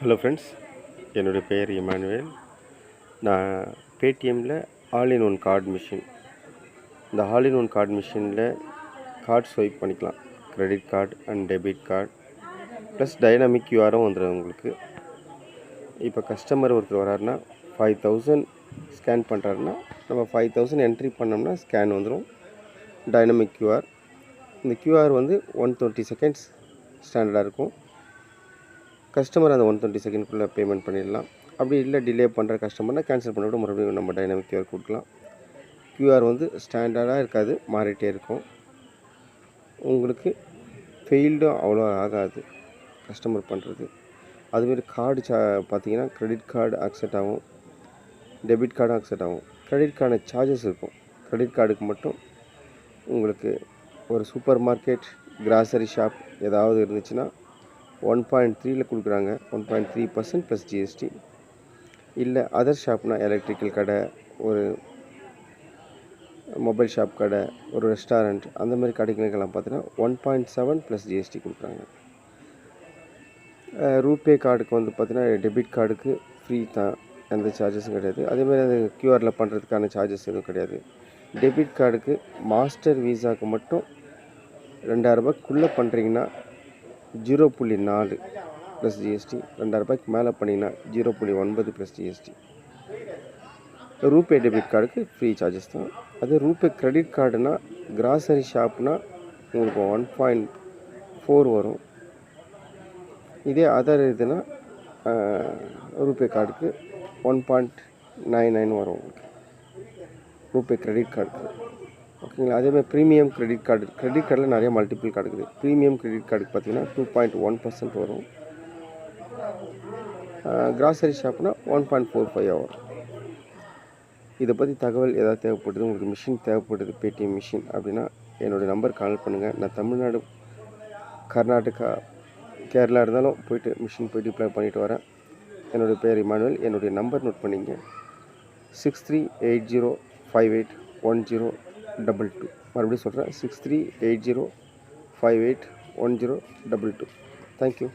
Hello friends, என்னுடைய பெயர் Emmanuel. நான் பேடிஎம்மில் all in one card machine, இந்த ஆல் இன் ஒன் கார்டு மிஷினில் கார்டு ஸ்வைப் பண்ணிக்கலாம். Credit card and debit card plus dynamic கியூஆரும் வந்துடும் உங்களுக்கு. இப்போ கஸ்டமர் ஒருத்தர் வராருன்னா 5000 ஸ்கேன் பண்ணுறாருன்னா நம்ம 5000 என்ட்ரி பண்ணோம்னா ஸ்கேன் வந்துடும். டைனாமிக் கியூஆர், இந்த கியூஆர் வந்து 120 செகண்ட்ஸ் ஸ்டாண்டர்டாக இருக்கும். கஸ்டமர் அந்த 120 செகண்ட்குள்ளே பேமெண்ட் பண்ணிடலாம். அப்படி இல்லை டிலே பண்ணுற கஸ்டமர்னால் கேன்சல் பண்ணிவிட்டு மறுபடியும் நம்ம டைனாமிக் கியூஆர் கொடுக்கலாம். கியூஆர் வந்து ஸ்டாண்டர்டாக இருக்காது, மாறிட்டே இருக்கும். உங்களுக்கு ஃபெயில்டும் அவ்வளோ ஆகாது கஸ்டமர் பண்ணுறது. அதுமாரி கார்டு பார்த்தீங்கன்னா கிரெடிட் கார்டு அக்செப்ட் ஆகும், டெபிட் கார்டும் அக்செப்ட் ஆகும். கிரெடிட் கார்டு சார்ஜஸ் இருக்கும். கிரெடிட் கார்டுக்கு மட்டும் உங்களுக்கு ஒரு சூப்பர் மார்க்கெட், கிராசரி ஷாப் ஏதாவது இருந்துச்சுன்னா 1.3 கொடுக்குறாங்க. 1.3% ப்ளஸ் ஜிஎஸ்டி. இல்லை அதர் ஷாப்னால் எலக்ட்ரிக்கல் கடை, ஒரு மொபைல் ஷாப் கடை, ஒரு ரெஸ்டாரண்ட், அந்த மாதிரி கடைகளுக்கெல்லாம் பார்த்தீங்கன்னா 1.7 ப்ளஸ் ஜிஎஸ்டி கொடுக்குறாங்க. ரூபே கார்டுக்கு வந்து பார்த்தீங்கன்னா டெபிட் கார்டுக்கு ஃப்ரீ தான், எந்த சார்ஜஸும் கிடையாது. அதேமாதிரி அது கியூஆரில் பண்ணுறதுக்கான சார்ஜஸ் எதுவும் கிடையாது. டெபிட் கார்டுக்கு மாஸ்டர் வீசாவுக்கு மட்டும் 2000 ரூபாய்க்குள்ளே பண்ணுறீங்கன்னா 0.4 ப்ளஸ் ஜிஎஸ்டி. 2000 ரூபாய்க்கு மேலே பண்ணிங்கன்னா 0.9 ப்ளஸ் ஜிஎஸ்டி. ரூபே டெபிட் கார்டுக்கு ஃப்ரீ சார்ஜஸ் தான். அது ரூபே கிரெடிட் கார்டுனா கிராசரி ஷாப்னா உங்களுக்கு 1.4 வரும். இதே அதர் இதுனா ரூபே கார்டுக்கு 1.99 வரும் உங்களுக்கு ரூபே கிரெடிட் கார்டுக்கு. ஓகேங்களா. அதேமாதிரி ப்ரீமியம் கிரெடிட் கார்டில் நிறைய மல்டிபிள் கார்டு இருக்குது. ப்ரீமியம் கிரெடிட் கார்டுக்கு பார்த்தீங்கன்னா 2.1% வரும். கிராசரி ஷாப்னா 1.45 வரும். இதை பற்றி தகவல் ஏதாவது தேவைப்படுது, உங்களுக்கு மிஷின் தேவைப்படுது, பேடிஎம் மிஷின் அப்படின்னா என்னுடைய நம்பர் கால் பண்ணுங்கள். நான் தமிழ்நாடு, கர்நாடகா, கேரளா இருந்தாலும் போயிட்டு மிஷின் போய்ட்டு அப்ளை பண்ணிவிட்டு வரேன். என்னுடைய பேர் இமானுவேல். என்னுடைய நம்பர் நோட் பண்ணிங்க, 6380581022. மறுபடியும் சொல்கிறேன், 6380581022. தேங்க்யூ.